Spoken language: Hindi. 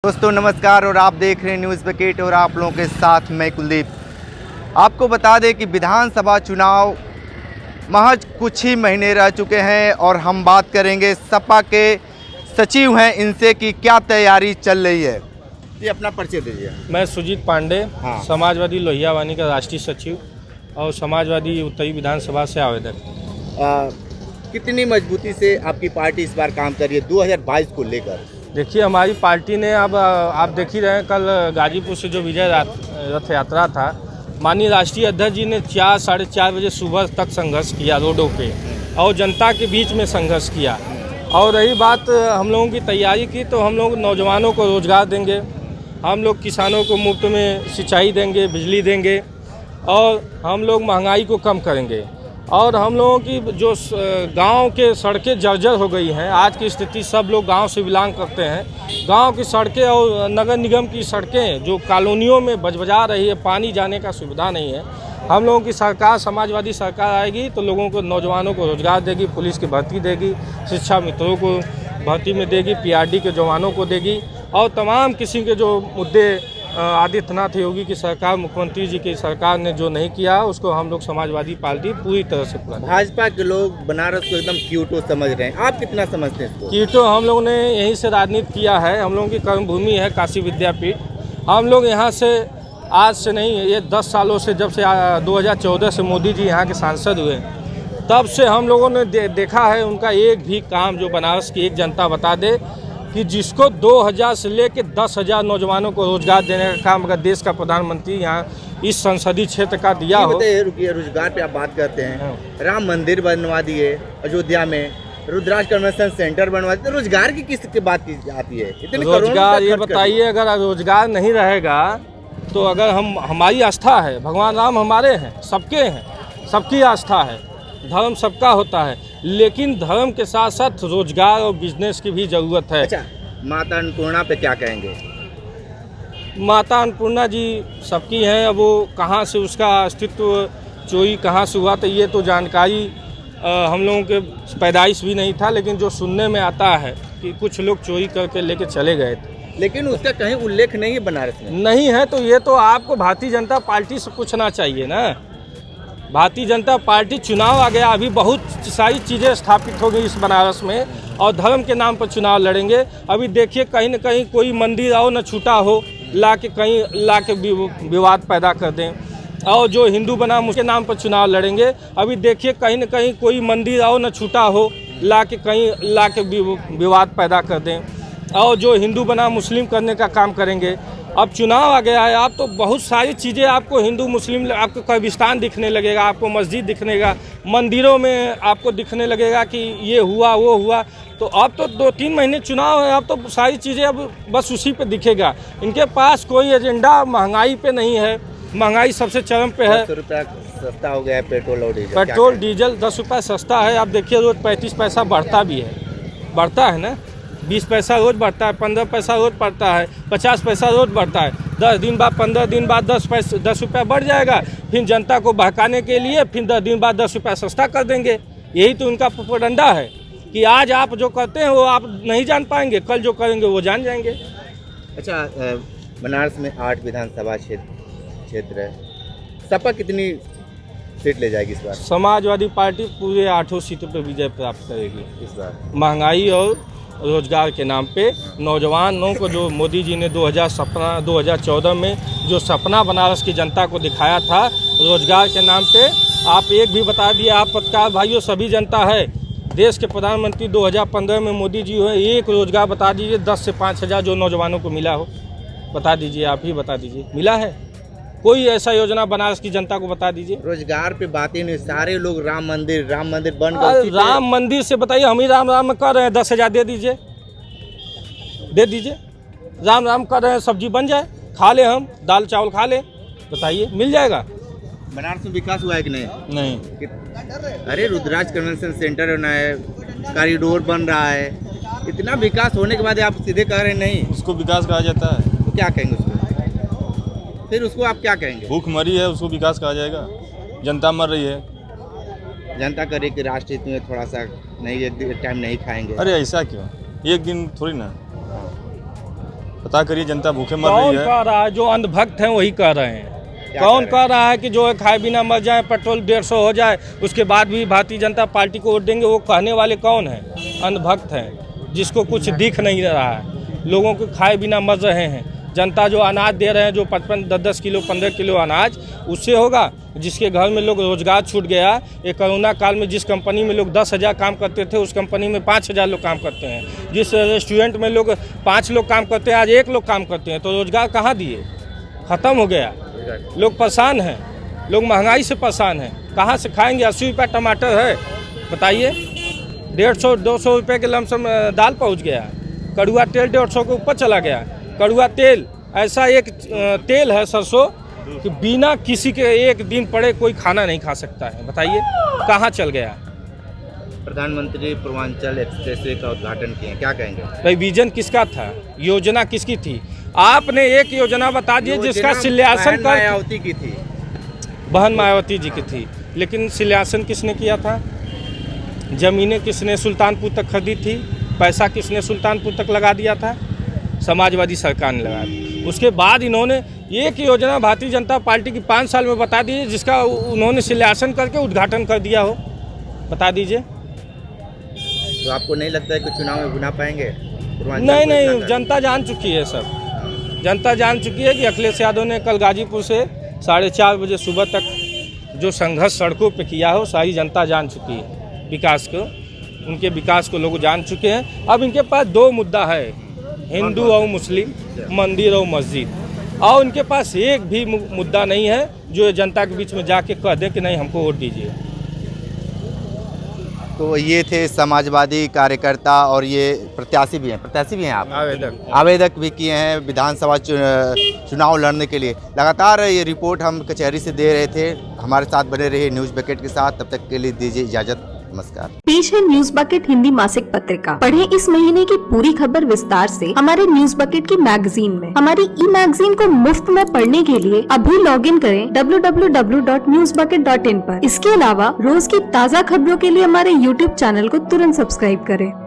दोस्तों नमस्कार और आप देख रहे हैं न्यूज़ बकेट और आप लोगों के साथ मैं कुलदीप। आपको बता दें कि विधानसभा चुनाव महज कुछ ही महीने रह चुके हैं और हम बात करेंगे सपा के सचिव हैं इनसे कि क्या तैयारी चल रही है। ये अपना परिचय दीजिए। मैं सुजीत पांडे, हाँ। समाजवादी लोहियावानी का राष्ट्रीय सचिव और समाजवादी उत्तरी विधानसभा से आवेदक। कितनी मजबूती से आपकी पार्टी इस बार काम कर रही है 2022 को लेकर? देखिए, हमारी पार्टी ने अब आप देख ही रहे हैं, कल गाजीपुर से जो विजय रथ यात्रा था, माननीय राष्ट्रीय अध्यक्ष जी ने 4-4:30 बजे सुबह तक संघर्ष किया रोडों पे और जनता के बीच में संघर्ष किया। और रही बात हम लोगों की तैयारी की, तो हम लोग नौजवानों को रोज़गार देंगे, हम लोग किसानों को मुफ्त में सिंचाई देंगे, बिजली देंगे और हम लोग महंगाई को कम करेंगे। और हम लोगों की जो गांव के सड़कें जर्जर हो गई हैं, आज की स्थिति, सब लोग गांव से बिलोंग करते हैं, गांव की सड़कें और नगर निगम की सड़कें जो कॉलोनियों में बजबजा रही है, पानी जाने का सुविधा नहीं है। हम लोगों की सरकार, समाजवादी सरकार आएगी तो लोगों को, नौजवानों को रोज़गार देगी, पुलिस की भर्ती देगी, शिक्षा मित्रों को भर्ती में देगी, पीआरडी के जवानों को देगी और तमाम किस्म के जो मुद्दे आदित्यनाथ योगी की सरकार, मुख्यमंत्री जी की सरकार ने जो नहीं किया, उसको हम लोग समाजवादी पार्टी पूरी तरह से पूरा। भाजपा के लोग बनारस को एकदम क्यूटो समझ रहे हैं, आप कितना समझते हैं इसको? क्यूटो हम लोगों ने यहीं से राजनीति किया है, हम लोगों की कर्मभूमि है काशी विद्यापीठ। हम लोग यहाँ से आज से नहीं, ये 10 सालों से, जब से 2014 से मोदी जी यहाँ के सांसद हुए, तब से हम लोगों ने देखा है उनका एक भी काम जो बनारस की एक जनता बता दे कि जिसको 2000 से लेकर 10,000 नौजवानों को रोजगार देने का काम अगर देश का प्रधानमंत्री यहाँ इस संसदीय क्षेत्र का दिया हो। रुकिए, रोजगार पे आप बात करते हैं, राम मंदिर बनवा दिए अयोध्या में, रुद्राक्ष कन्वेंशन सेंटर बनवा दिए, रोजगार की किस बात की आती है? इतने रोजगार, ये बताइए, अगर रोजगार नहीं रहेगा तो अगर हमारी आस्था है, भगवान राम हमारे हैं, सबके हैं, सबकी आस्था है, धर्म सबका होता है, लेकिन धर्म के साथ साथ रोजगार और बिजनेस की भी ज़रूरत है। अच्छा, माता अन्नपूर्णा पे क्या कहेंगे? माता अन्नपूर्णा जी सबकी हैं, अब वो कहाँ से उसका अस्तित्व, चोरी कहाँ से हुआ, तो ये तो जानकारी हम लोगों के पैदाइश भी नहीं था, लेकिन जो सुनने में आता है कि कुछ लोग चोरी करके लेके चले गए थे, लेकिन उसका कहीं उल्लेख नहीं है बनारस में। नहीं है तो ये तो आपको भारतीय जनता पार्टी से पूछना चाहिए ना। भारतीय जनता पार्टी, चुनाव आ गया, अभी बहुत सारी चीज़ें स्थापित हो गई इस बनारस में और धर्म के नाम पर चुनाव लड़ेंगे। अभी देखिए, कहीं न कहीं कोई मंदिर आओ न छूटा हो, ला के विवाद पैदा कर दें, और जो हिंदू बना उसके नाम पर चुनाव लड़ेंगे। अभी देखिए, कहीं न कहीं कोई मंदिर आओ न छूटा हो, ला के विवाद पैदा कर दें, और जो हिंदू बना मुस्लिम करने का काम करेंगे। अब चुनाव आ गया है, आप तो बहुत सारी चीज़ें, आपको हिंदू मुस्लिम, आपको कब्रिस्तान दिखने लगेगा, आपको मस्जिद दिखने लगेगा, मंदिरों में आपको दिखने लगेगा कि ये हुआ वो हुआ। तो अब तो 2-3 महीने चुनाव है, अब तो सारी चीज़ें अब बस उसी पे दिखेगा। इनके पास कोई एजेंडा महंगाई पे नहीं है, महंगाई सबसे चरम पे है। 10 रुपया सस्ता हो गया है पेट्रोल और डीजल। पेट्रोल डीजल 10 रुपये सस्ता है। आप देखिए, रोज़ 35 पैसा बढ़ता भी है, बढ़ता है ना, 20 पैसा रोज़ बढ़ता है, 15 पैसा रोज़ बढ़ता है, 50 पैसा रोज़ बढ़ता है। 10 दिन बाद, 15 दिन बाद 10 रुपया बढ़ जाएगा, फिर जनता को बहकाने के लिए फिर 10 दिन बाद 10 रुपया सस्ता कर देंगे। यही तो उनका प्रोपेगेंडा है कि आज आप जो करते हैं वो आप नहीं जान पाएंगे, कल जो करेंगे वो जान जाएंगे। अच्छा, बनारस में 8 विधानसभा क्षेत्र है, सपा कितनी सीट ले जाएगी इस बार? समाजवादी पार्टी पूरे 8 सीटों पर विजय प्राप्त करेगी इस बार। महंगाई और रोजगार के नाम पे नौजवानों को, जो मोदी जी ने 2014 में जो सपना बनारस की जनता को दिखाया था रोजगार के नाम पे, आप एक भी बता दिए। आप पत्रकार भाइयों, सभी जनता है, देश के प्रधानमंत्री 2015 में मोदी जी हुए, एक रोजगार बता दीजिए 10 से 5,000 जो नौजवानों को मिला हो, बता दीजिए, आप ही बता दीजिए, मिला है कोई ऐसा योजना बनारस की जनता को? बता दीजिए। रोजगार पे बातें नहीं, सारे लोग राम मंदिर बन गए। राम मंदिर से बताइए, हम ही राम कर रहे हैं, 10,000 दे दीजिए, दे दीजिए, राम कर रहे हैं, सब्जी बन जाए, खा ले, हम दाल चावल खा ले, बताइए, मिल जाएगा। बनारस में विकास हुआ है कि नहीं? नहीं। अरे, रुद्राक्ष कन्वेंशन सेंटर बना है, कॉरिडोर बन रहा है, इतना विकास होने के बाद आप सीधे कह रहे हैं नहीं, उसको विकास कहा जाता है? तो क्या कहेंगे उसको? फिर उसको आप क्या कहेंगे? भूख मरी है, उसको विकास कहा जाएगा? जनता मर रही है, जनता करे कि राष्ट्र हित में थोड़ा सा नहीं, एक टाइम नहीं खाएंगे। अरे ऐसा क्यों, एक दिन थोड़ी ना। पता करिए, जनता भूखे मर कौन रही है। कह रहा है? जो अंधभक्त हैं वही कह रहे हैं। कौन कह रहा है कि जो है खाए बिना मर जाए, पेट्रोल 150 हो जाए, उसके बाद भी भारतीय जनता पार्टी को वोट देंगे? वो कहने वाले कौन हैं? अंधभक्त हैं, जिसको कुछ दिख नहीं रहा है। लोगों को खाए बिना मर रहे हैं। जनता जो अनाज दे रहे हैं, जो 55 10 किलो 15 किलो अनाज, उससे होगा? जिसके घर में लोग रोजगार छूट गया। ये कोरोना काल में जिस कंपनी में लोग 10,000 काम करते थे, उस कंपनी में 5,000 लोग काम करते हैं। जिस रेस्टोरेंट में लोग 5 लोग काम करते हैं, आज 1 लोग काम करते हैं। तो रोजगार कहाँ दिए? ख़त्म हो गया। लोग परेशान हैं, लोग महंगाई से परेशान हैं। कहाँ से खाएंगे? 80 रुपये टमाटर है, बताइए। 150-200 रुपये के लमसम दाल पहुँच गया। कड़ुआ तेल 150 के ऊपर चला गया। कड़ुआ तेल ऐसा एक तेल है सरसों कि बिना किसी के एक दिन पड़े कोई खाना नहीं खा सकता है। बताइए कहाँ चल गया? प्रधानमंत्री पूर्वांचल एक्सप्रेसवे का उद्घाटन किए, क्या कहेंगे? भाई विजन किसका था? योजना किसकी थी? आपने एक योजना बता दी जिसका शिलान्यासन कर मायावती की थी, बहन मायावती जी की थी, लेकिन शिलान्यासन किसने किया था? जमीनें किसने सुल्तानपुर तक खरीदी थी? पैसा किसने सुल्तानपुर तक लगा दिया था? समाजवादी सरकार ने लगा दी। उसके बाद इन्होंने एक योजना भारतीय जनता पार्टी की 5 साल में बता दी, जिसका उन्होंने शिलान्यासन करके उद्घाटन कर दिया हो। बता दीजिए। तो आपको नहीं लगता है कि चुनाव में बुला पाएंगे? नहीं, जनता जान चुकी है सब। जनता जान चुकी है कि अखिलेश यादव ने कल गाजीपुर से 4:30 बजे सुबह तक जो संघर्ष सड़कों पे किया हो, सारी जनता जान चुकी है। विकास को, उनके विकास को लोग जान चुके हैं। अब इनके पास 2 मुद्दा है, हिंदू और मुस्लिम, मंदिर और मस्जिद। और उनके पास एक भी मुद्दा नहीं है जो जनता के बीच में जाके कह दे कि नहीं हमको वोट दीजिए। तो ये थे समाजवादी कार्यकर्ता और ये प्रत्याशी भी हैं आप? आवेदक भी किए हैं विधानसभा चुनाव लड़ने के लिए। लगातार ये रिपोर्ट हम कचहरी से दे रहे थे। हमारे साथ बने रहिए न्यूज़ बकेट के साथ। तब तक के लिए दीजिए इजाजत, नमस्कार। पेश है न्यूज बकेट हिंदी मासिक पत्रिका। पढ़ें इस महीने की पूरी खबर विस्तार से हमारे न्यूज बकेट की मैगजीन में। हमारी ई मैगजीन को मुफ्त में पढ़ने के लिए अभी लॉगिन करें www.newsbucket.in पर। इसके अलावा रोज की ताज़ा खबरों के लिए हमारे YouTube चैनल को तुरंत सब्सक्राइब करें।